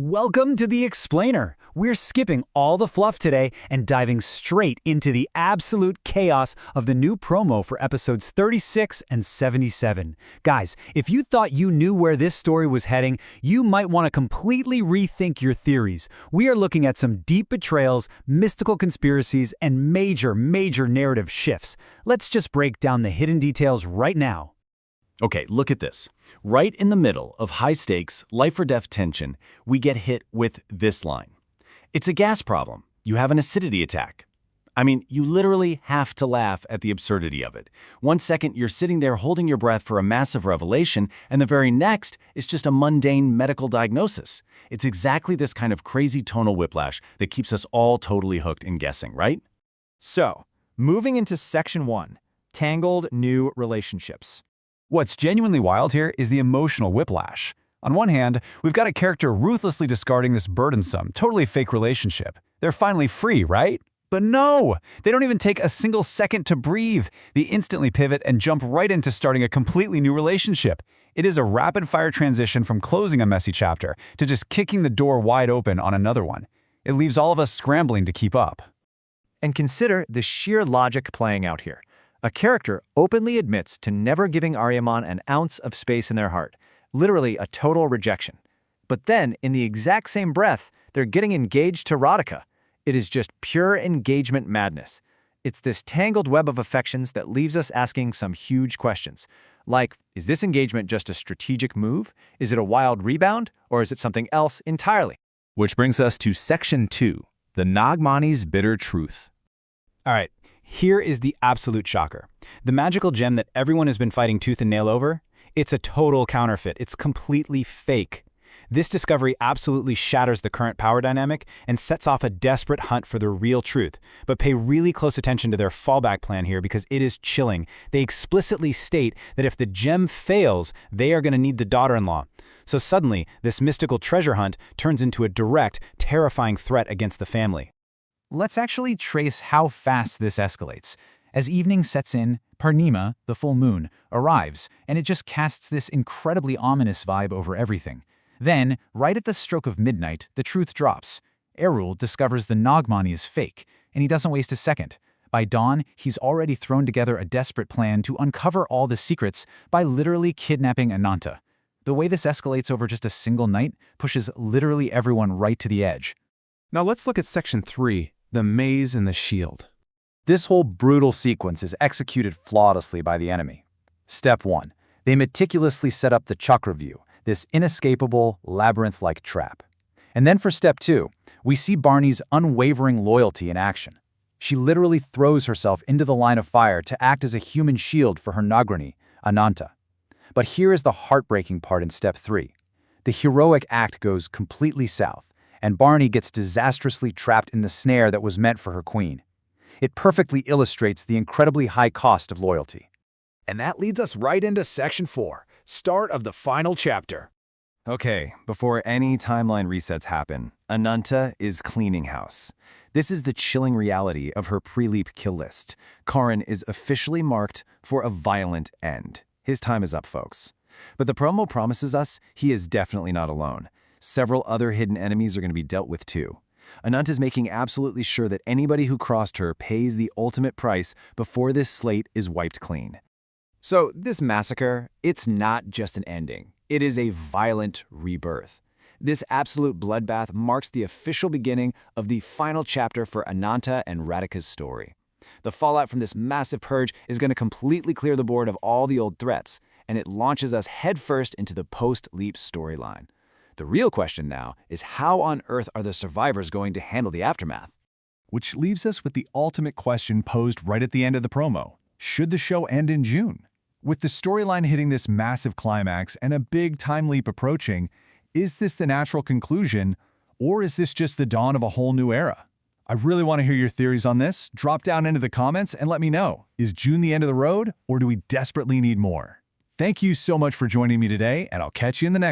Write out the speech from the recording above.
Welcome to The Explainer. We're skipping all the fluff today and diving straight into the absolute chaos of the new promo for episodes 36 and 77. Guys, if you thought you knew where this story was heading, you might want to completely rethink your theories. We are looking at some deep betrayals, mystical conspiracies, and major narrative shifts. Let's just break down the hidden details right now. Okay, look at this. Right in the middle of high-stakes, life-or-death tension, we get hit with this line. It's a gas problem. You have an acidity attack. I mean, you literally have to laugh at the absurdity of it. One second, you're sitting there holding your breath for a massive revelation, and the very next is just a mundane medical diagnosis. It's exactly this kind of crazy tonal whiplash that keeps us all totally hooked in guessing, right? So, moving into Section 1, Tangled New Relationships. What's genuinely wild here is the emotional whiplash. On one hand, we've got a character ruthlessly discarding this burdensome, totally fake relationship. They're finally free, right? But no! They don't even take a single second to breathe. They instantly pivot and jump right into starting a completely new relationship. It is a rapid-fire transition from closing a messy chapter to just kicking the door wide open on another one. It leaves all of us scrambling to keep up. And consider the sheer logic playing out here. A character openly admits to never giving Aryamon an ounce of space in their heart, literally a total rejection. But then, in the exact same breath, they're getting engaged to Radhika. It is just pure engagement madness. It's this tangled web of affections that leaves us asking some huge questions. Like, is this engagement just a strategic move? Is it a wild rebound? Or is it something else entirely? Which brings us to Section 2, the Naagmani's bitter truth. All right. Here is the absolute shocker. The magical gem that everyone has been fighting tooth and nail over, it's a total counterfeit. It's completely fake. This discovery absolutely shatters the current power dynamic and sets off a desperate hunt for the real truth. But pay really close attention to their fallback plan here because it is chilling. They explicitly state that if the gem fails, they are going to need the daughter-in-law. So suddenly, this mystical treasure hunt turns into a direct, terrifying threat against the family. Let's actually trace how fast this escalates. As evening sets in, Purnima, the full moon, arrives, and it just casts this incredibly ominous vibe over everything. Then, right at the stroke of midnight, the truth drops. Errol discovers the Naagmani is fake, and he doesn't waste a second. By dawn, he's already thrown together a desperate plan to uncover all the secrets by literally kidnapping Ananta. The way this escalates over just a single night pushes literally everyone right to the edge. Now let's look at Section 3, the maze and the shield. This whole brutal sequence is executed flawlessly by the enemy. Step 1. They meticulously set up the chakra view, this inescapable, labyrinth-like trap. And then for Step 2, we see Barney's unwavering loyalty in action. She literally throws herself into the line of fire to act as a human shield for her Nagrani, Ananta. But here is the heartbreaking part in Step 3. The heroic act goes completely south, and Barney gets disastrously trapped in the snare that was meant for her queen. It perfectly illustrates the incredibly high cost of loyalty. And that leads us right into Section 4, start of the final chapter. Okay, before any timeline resets happen, Ananta is cleaning house. This is the chilling reality of her pre-leap kill list. Karan is officially marked for a violent end. His time is up, folks. But the promo promises us he is definitely not alone. Several other hidden enemies are going to be dealt with too. Ananta is making absolutely sure that anybody who crossed her pays the ultimate price before this slate is wiped clean. So this massacre, it's not just an ending. It is a violent rebirth. This absolute bloodbath marks the official beginning of the final chapter for Ananta and Radhika's story. The fallout from this massive purge is going to completely clear the board of all the old threats, and it launches us headfirst into the post-leap storyline. The real question now is how on earth are the survivors going to handle the aftermath? Which leaves us with the ultimate question posed right at the end of the promo. Should the show end in June? With the storyline hitting this massive climax and a big time leap approaching, is this the natural conclusion, or is this just the dawn of a whole new era? I really want to hear your theories on this. Drop down into the comments and let me know. Is June the end of the road, or do we desperately need more? Thank you so much for joining me today, and I'll catch you in the next